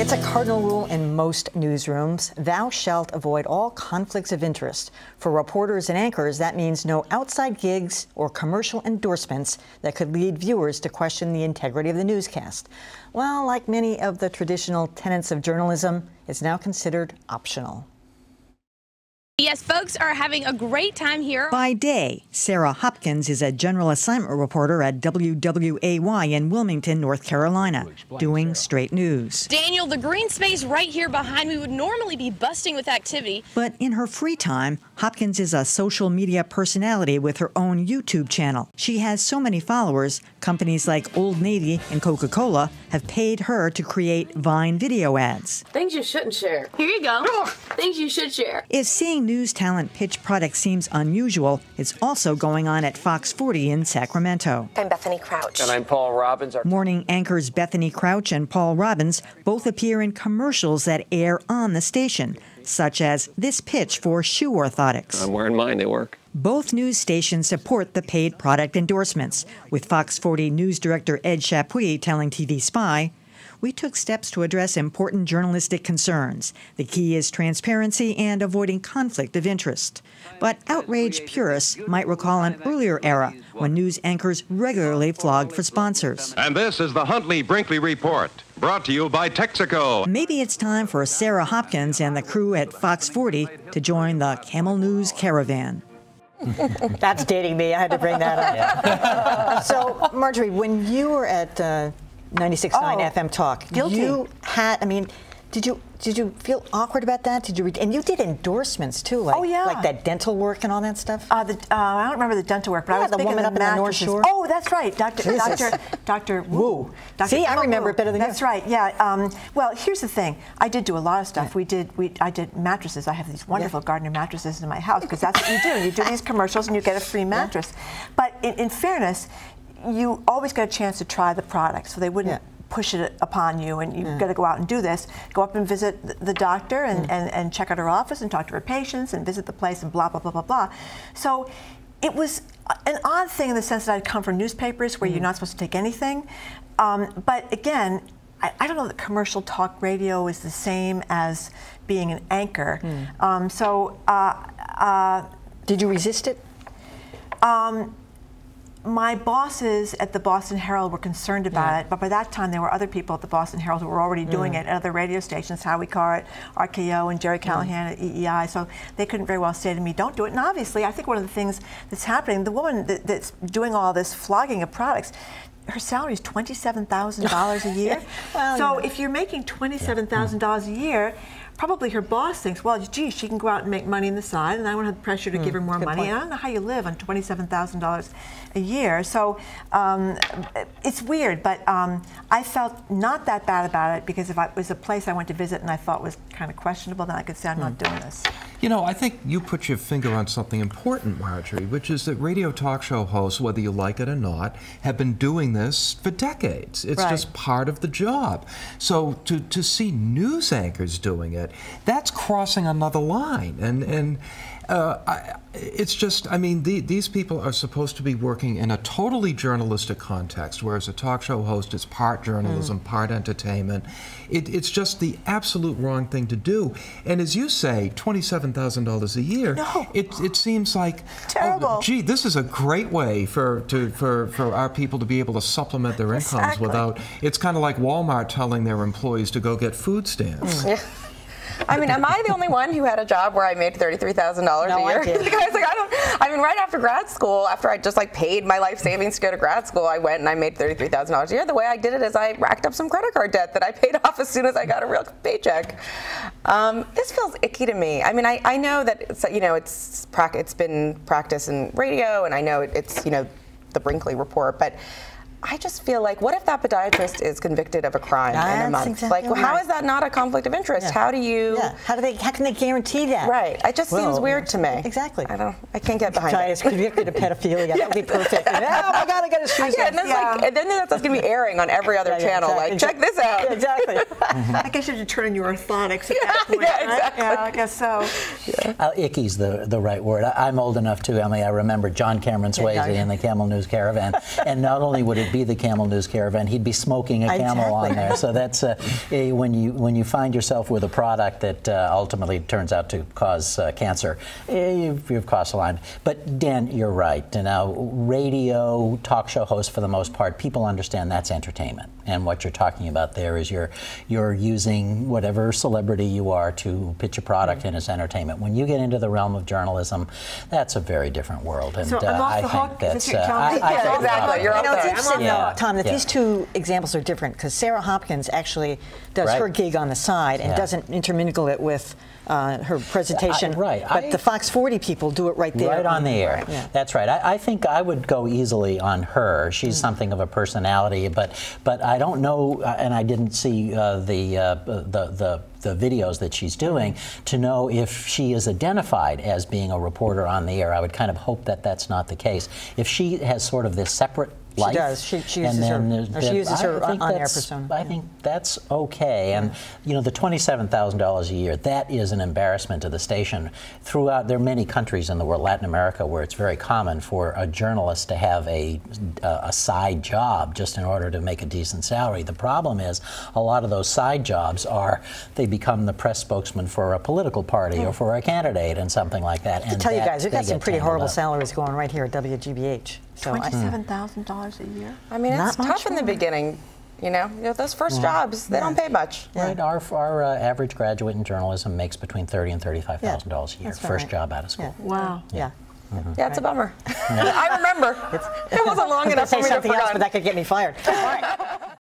It's a cardinal rule in most newsrooms. Thou shalt avoid all conflicts of interest. For reporters and anchors, that means no outside gigs or commercial endorsements that could lead viewers to question the integrity of the newscast. Well, like many of the traditional tenets of journalism, it's now considered optional. Yes, folks are having a great time here. By day, Sarah Hopkins is a general assignment reporter at WWAY in Wilmington, North Carolina, doing straight news. Daniel, the green space right here behind me would normally be busting with activity. But in her free time, Hopkins is a social media personality with her own YouTube channel. She has so many followers, companies like Old Navy and Coca-Cola have paid her to create Vine video ads. Things you shouldn't share. Here you go. Things you should share. If seeing news talent pitch products seems unusual, it's also going on at Fox 40 in Sacramento. I'm Bethany Crouch. And I'm Paul Robbins. Morning anchors Bethany Crouch and Paul Robbins both appear in commercials that air on the station, such as this pitch for shoe orthotics. I'm wearing mine, they work. Both news stations support the paid product endorsements, with Fox 40 news director Ed Chapuis telling TV Spy, "We took steps to address important journalistic concerns. The key is transparency and avoiding conflict of interest." But outraged purists might recall an earlier era when news anchors regularly flogged for sponsors. And this is the Huntley-Brinkley Report, brought to you by Texaco. Maybe it's time for Sarah Hopkins and the crew at Fox 40 to join the Camel News Caravan. That's dating me. I had to bring that up. So, Marjorie, when you were at 96.9 FM Talk, you had, did you feel awkward about that? Did you and you did endorsements too, like like that dental work and all that stuff? I don't remember the dental work, but I was the thinking woman of up the in the North mattresses. Shore. Oh, that's right, Dr. Wu. See, I remember it better than you. That's right. Yeah. Well, here's the thing. I did do a lot of stuff. I did mattresses. I have these wonderful Gardner mattresses in my house because that's what you do. You do these commercials and you get a free mattress. But in fairness, you always got a chance to try the product, so they wouldn't push it upon you, and you've got to go out and do this. Go up and visit the doctor and check out her office and talk to her patients and visit the place and blah, blah, blah, blah, blah. So it was an odd thing in the sense that I'd come from newspapers where you're not supposed to take anything. But again, I don't know that commercial talk radio is the same as being an anchor. Did you resist it? My bosses at the Boston Herald were concerned about it, but by that time there were other people at the Boston Herald who were already doing it at other radio stations, Howie Carr at RKO and Jerry Callahan at EEI, so they couldn't very well say to me, don't do it. And obviously, I think one of the things that's happening, the woman that's doing all this flogging of products, her salary is $27,000 a year. Well, so if you're making $27,000 a year, probably her boss thinks, well, gee, she can go out and make money on the side, and I won't have the pressure to give her more money. And I don't know how you live on $27,000 a year. So it's weird, but I felt not that bad about it because if it was a place I went to visit and I thought was kind of questionable, then I could say I'm not doing this. You know, I think you put your finger on something important, Marjorie, which is that radio talk show hosts, whether you like it or not, have been doing this for decades. It's just part of the job. So to see news anchors doing it, that's crossing another line. And it's just, these people are supposed to be working in a totally journalistic context, whereas a talk show host is part journalism, part entertainment. It's just the absolute wrong thing to do. And as you say, $27,000 a year, it seems like, terrible. Oh, gee, this is a great way for our people to be able to supplement their incomes without, it's kind of like Walmart telling their employees to go get food stamps. Am I the only one who had a job where I made $33,000 a year? Right after grad school, after I just paid my life savings to go to grad school, I went and I made $33,000 a year. The way I did it is I racked up some credit card debt that I paid off as soon as I got a real paycheck. This feels icky to me. I know that it's been practice in radio, and I know it's the Brinkley Report, but I just feel like, what if that podiatrist is convicted of a crime in a month? Exactly how is that not a conflict of interest? How do you? How can they guarantee that? Right. It just seems weird to me. Exactly. I can't get behind it. Is convicted of pedophilia. That would be perfect. Oh my God, I got to shoes. And then that's going to be airing on every other channel. Check this out. Yeah, exactly. I guess you have to turn your orthotics at that point. Exactly. Yeah, I guess so. Icky's the right word. I'm old enough too, Emily. I remember John Cameron Swayze in the Camel News Caravan, and not only would it would be the Camel News Caravan. He'd be smoking a camel on there. So that's when you find yourself with a product that ultimately turns out to cause cancer, you've crossed the line. But Dan, you're right. Now, radio talk show hosts, for the most part, people understand that's entertainment, and what you're talking about there is you're using whatever celebrity you are to pitch a product in as entertainment. When you get into the realm of journalism, that's a very different world. And so I'm off the hook. Exactly. You're up there. It's interesting, Tom, that these two examples are different, because Sarah Hopkins actually does her gig on the side and doesn't intermingle it with her presentation. But the Fox 40 people do it right there. Right on the air. That's right. I think I would go easily on her. She's something of a personality, but I don't know, and I didn't see the videos that she's doing to know if she is identified as being a reporter on the air. I would kind of hope that that's not the case. If she has sort of this separate life, she does. She uses her on-air persona. I think that's okay. And you know, the $27,000 a year, that is an embarrassment to the station. Throughout, there are many countries in the world, Latin America, where it's very common for a journalist to have a side job just in order to make a decent salary. The problem is a lot of those side jobs they become the press spokesman for a political party or for a candidate and something like that. To tell you guys, we've got some pretty horrible salaries going right here at WGBH. So $27,000 a year? I mean, it's tough in the beginning. You know, those first jobs, they don't pay much. Right. Our average graduate in journalism makes between $30,000 and $35,000 a year. First job out of school. Wow. Yeah, it's a bummer. I remember. It wasn't long enough for me to forget. But that could get me fired. All right.